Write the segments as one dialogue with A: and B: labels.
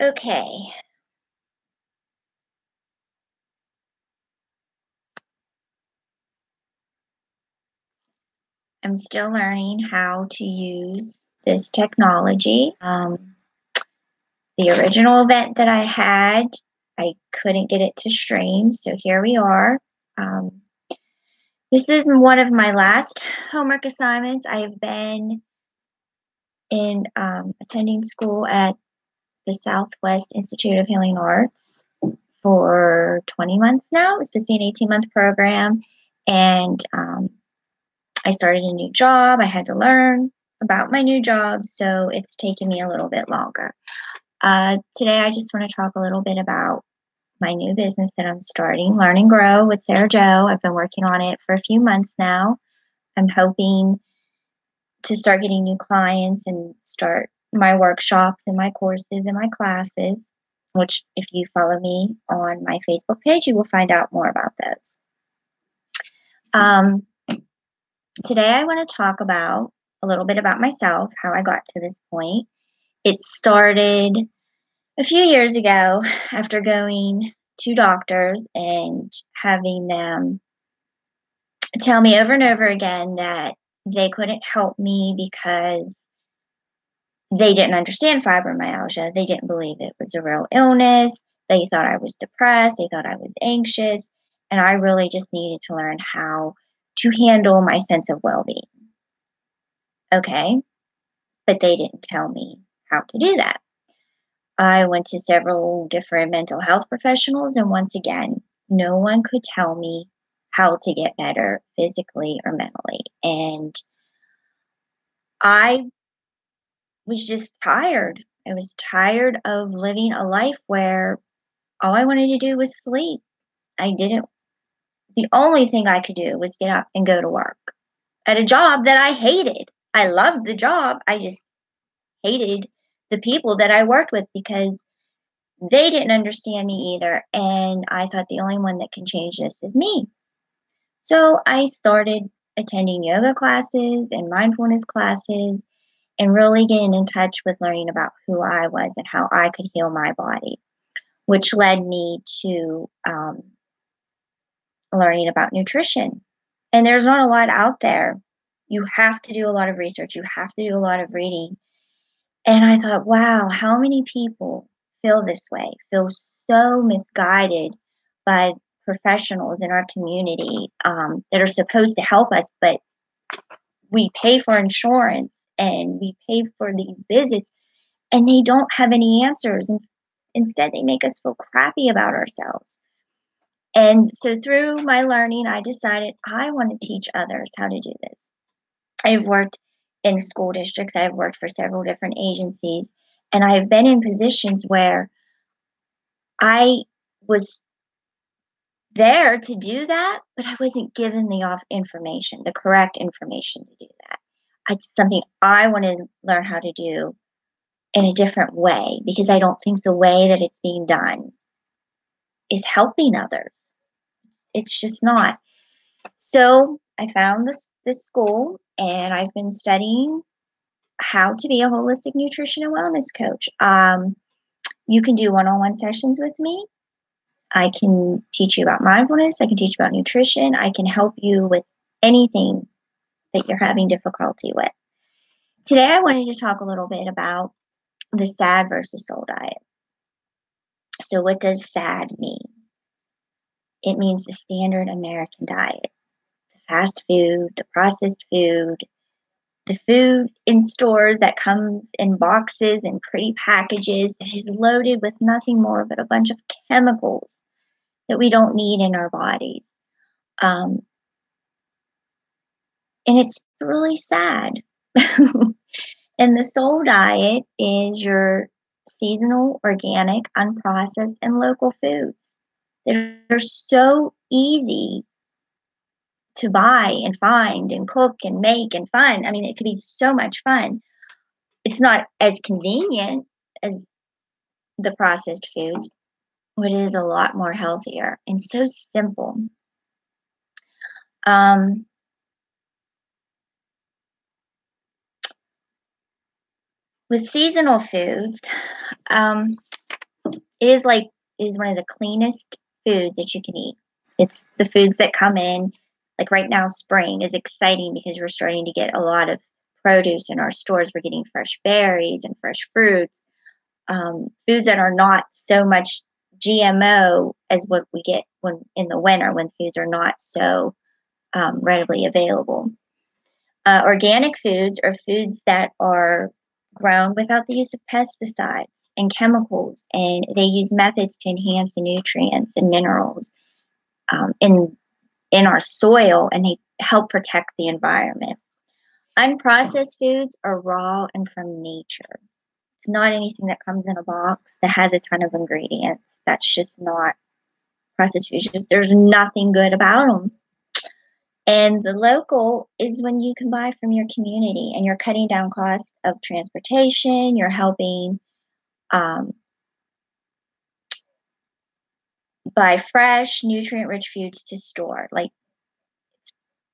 A: Okay. I'm still learning how to use this technology. The original event that I had, I couldn't get it to stream, so here we are. Um, this is one of my last homework assignments. I've been in attending school at the Southwest Institute of Healing Arts for 20 months now. It was supposed to be an 18-month program, and I started a new job. I had to learn about my new job, so it's taken me a little bit longer. Today, I just want to talk a little bit about my new business that I'm starting, Learn and Grow with Sarah Jo. I've been working on it for a few months now. I'm hoping to start getting new clients and start my workshops and my courses and my classes, which, if you follow me on my Facebook page, you will find out more about those. Um, Today, I want to talk about a little bit about myself, how I got to this point. It started a few years ago after going to doctors and having them tell me over and over again that they couldn't help me because they didn't understand fibromyalgia. They didn't believe it was a real illness. They thought I was depressed. They thought I was anxious. And I really just needed to learn how to handle my sense of well being. Okay. But they didn't tell me how to do that. I went to several different mental health professionals, and once again, no one could tell me how to get better physically or mentally. And I was just tired. I was tired of living a life where all I wanted to do was sleep. I didn't, the only thing I could do was get up and go to work at a job that I hated. I loved the job. I just hated the people that I worked with because they didn't understand me either. And I thought the only one that can change this is me. So I started attending yoga classes and mindfulness classes and really getting in touch with learning about who I was and how I could heal my body, which led me to learning about nutrition. And there's not a lot out there. You have to do a lot of research, you have to do a lot of reading. And I thought, wow, how many people feel this way, feel so misguided by professionals in our community that are supposed to help us, but we pay for insurance and we pay for these visits and they don't have any answers. And instead, they make us feel crappy about ourselves. And so through my learning, I decided I want to teach others how to do this. I've worked in school districts, I've worked for several different agencies, and I've been in positions where I was there to do that, but I wasn't given the information, the correct information to do that. It's something I want to learn how to do in a different way because I don't think the way that it's being done is helping others. It's just not. So I found this school and I've been studying how to be a holistic nutrition and wellness coach. You can do one-on-one sessions with me. I can teach you about mindfulness. I can teach you about nutrition. I can help you with anything that you're having difficulty with. Today, I wanted to talk a little bit about the SAD versus SOUL diet. So, what does SAD mean? It means the standard American diet, the fast food, the processed food, the food in stores that comes in boxes and pretty packages that is loaded with nothing more but a bunch of chemicals that we don't need in our bodies. Um, and it's really sad. And And the Soul Diet is your seasonal, organic, unprocessed, and local foods. They're so easy to buy and find and cook and make and fun. I mean, it could be so much fun. It's not as convenient as the processed foods, but it is a lot more healthier and so simple. Um, with seasonal foods, um, it is one of the cleanest foods that you can eat. It's the foods that come in, like right now, spring is exciting because we're starting to get a lot of produce in our stores. We're getting fresh berries and fresh fruits, foods that are not so much GMO as what we get when in the winter when foods are not so readily available. Organic foods are foods that are grown without the use of pesticides and chemicals, and they use methods to enhance the nutrients and minerals in our soil, and they help protect the environment. Unprocessed foods are raw and from nature. It's not anything that comes in a box that has a ton of ingredients. That's just not processed foods. Just, there's nothing good about them. And the local is when you can buy from your community and you're cutting down costs of transportation. You're helping um, buy fresh, nutrient rich foods to store, like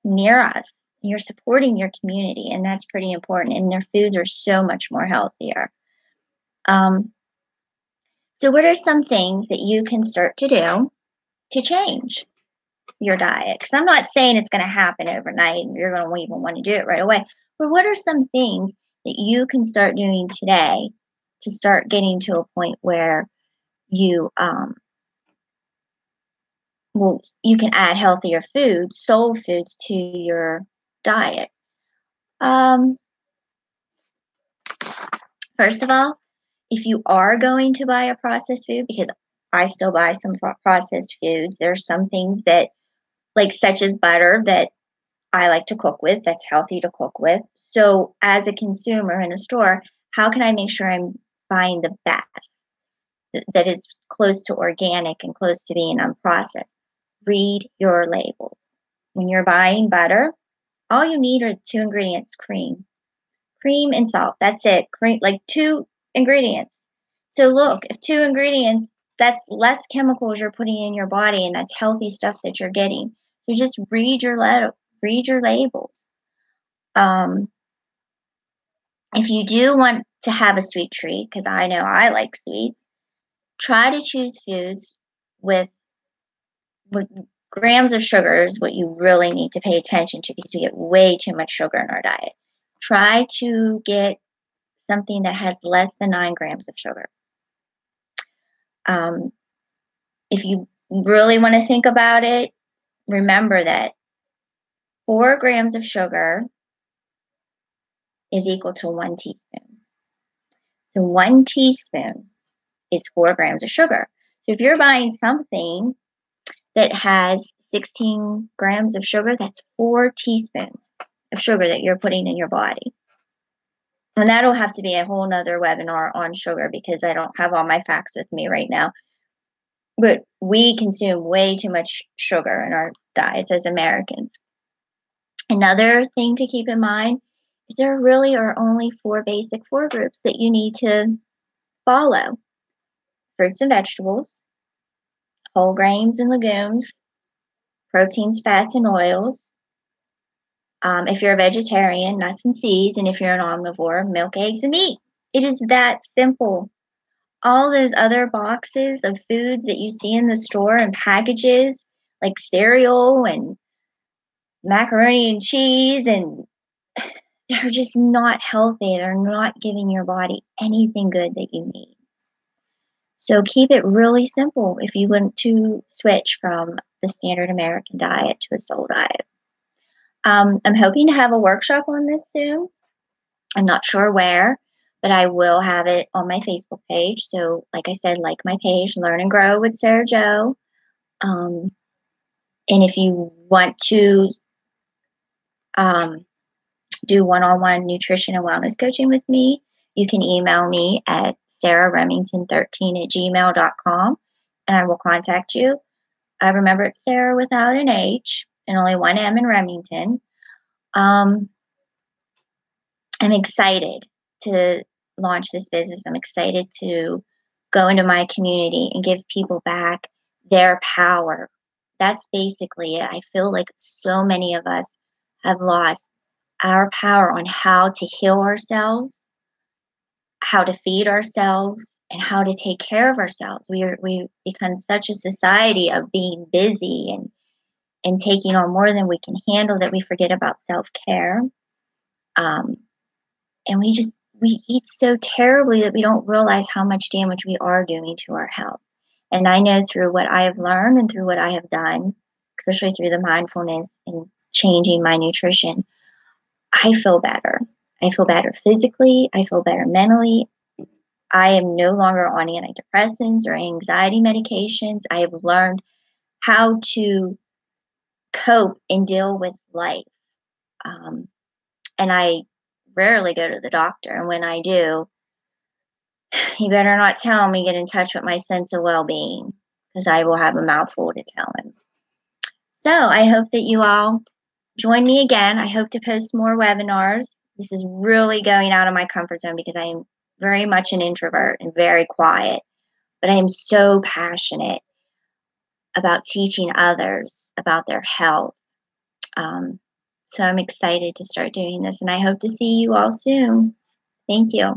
A: near us. You're supporting your community, and that's pretty important. And their foods are so much more healthier. Um, so, what are some things that you can start to do to change your diet? Because I'm not saying it's going to happen overnight and you're going to even want to do it right away. But what are some things that you can start doing today to start getting to a point where you you can add healthier foods, soul foods to your diet? Um, First of all, if you are going to buy a processed food, because I still buy some processed foods, there are some things that, like such as butter, that I like to cook with, that's healthy to cook with. So, as a consumer in a store, how can I make sure I'm buying the best that is close to organic and close to being unprocessed? Read your labels. When you're buying butter, all you need are two ingredients: cream and salt. That's it. Cream, like two ingredients. So look, if two ingredients, that's less chemicals you're putting in your body, and that's healthy stuff that you're getting. So just read your labels. Um, if you do want to have a sweet treat, because I know I like sweets, try to choose foods with, with grams of sugar is what you really need to pay attention to because we get way too much sugar in our diet. Try to get something that has less than 9 grams of sugar. Um, if you really want to think about it, remember that 4 grams of sugar is equal to 1 teaspoon. So 1 teaspoon is 4 grams of sugar. So if you're buying something that has 16 grams of sugar, that's 4 teaspoons of sugar that you're putting in your body. And that'll have to be a whole nother webinar on sugar because I don't have all my facts with me right now. But we consume way too much sugar in our diets as Americans. Another thing to keep in mind is there really are only 4 groups that you need to follow: fruits and vegetables, whole grains and legumes, proteins, fats, and oils. If you're a vegetarian, nuts and seeds, and if you're an omnivore, milk, eggs, and meat. It is that simple. All those other boxes of foods that you see in the store and packages, like cereal and macaroni and cheese, and they're just not healthy. They're not giving your body anything good that you need. So keep it really simple if you want to switch from the standard American diet to a soul diet. I'm hoping to have a workshop on this soon. I'm not sure where, but I will have it on my Facebook page. So, like I said, like my page, Learn and Grow with Sarah Jo. Um, and if you want to do one-on-one nutrition and wellness coaching with me, you can email me at sarahremington13@gmail.com and I will contact you. Remember, it's Sarah without an H and only one M in Remington. Um, I'm excited to launch this business. I'm excited to go into my community and give people back their power. That's basically it. I feel like so many of us have lost our power on how to heal ourselves, how to feed ourselves, and how to take care of ourselves. We become such a society of being busy and taking on more than we can handle that we forget about self-care. Um, and we eat so terribly that we don't realize how much damage we are doing to our health. And I know through what I have learned and through what I have done, especially through the mindfulness and changing my nutrition, I feel better. I feel better physically. I feel better mentally. I am no longer on antidepressants or anxiety medications. I have learned how to cope and deal with life. Um, and I rarely go to the doctor. And when I do, he better not tell me get in touch with my sense of well being because I will have a mouthful to tell him. So I hope that you all join me again. I hope to post more webinars. This is really going out of my comfort zone because I am very much an introvert and very quiet, but I am so passionate about teaching others about their health. Um, so I'm excited to start doing this, and I hope to see you all soon. Thank you.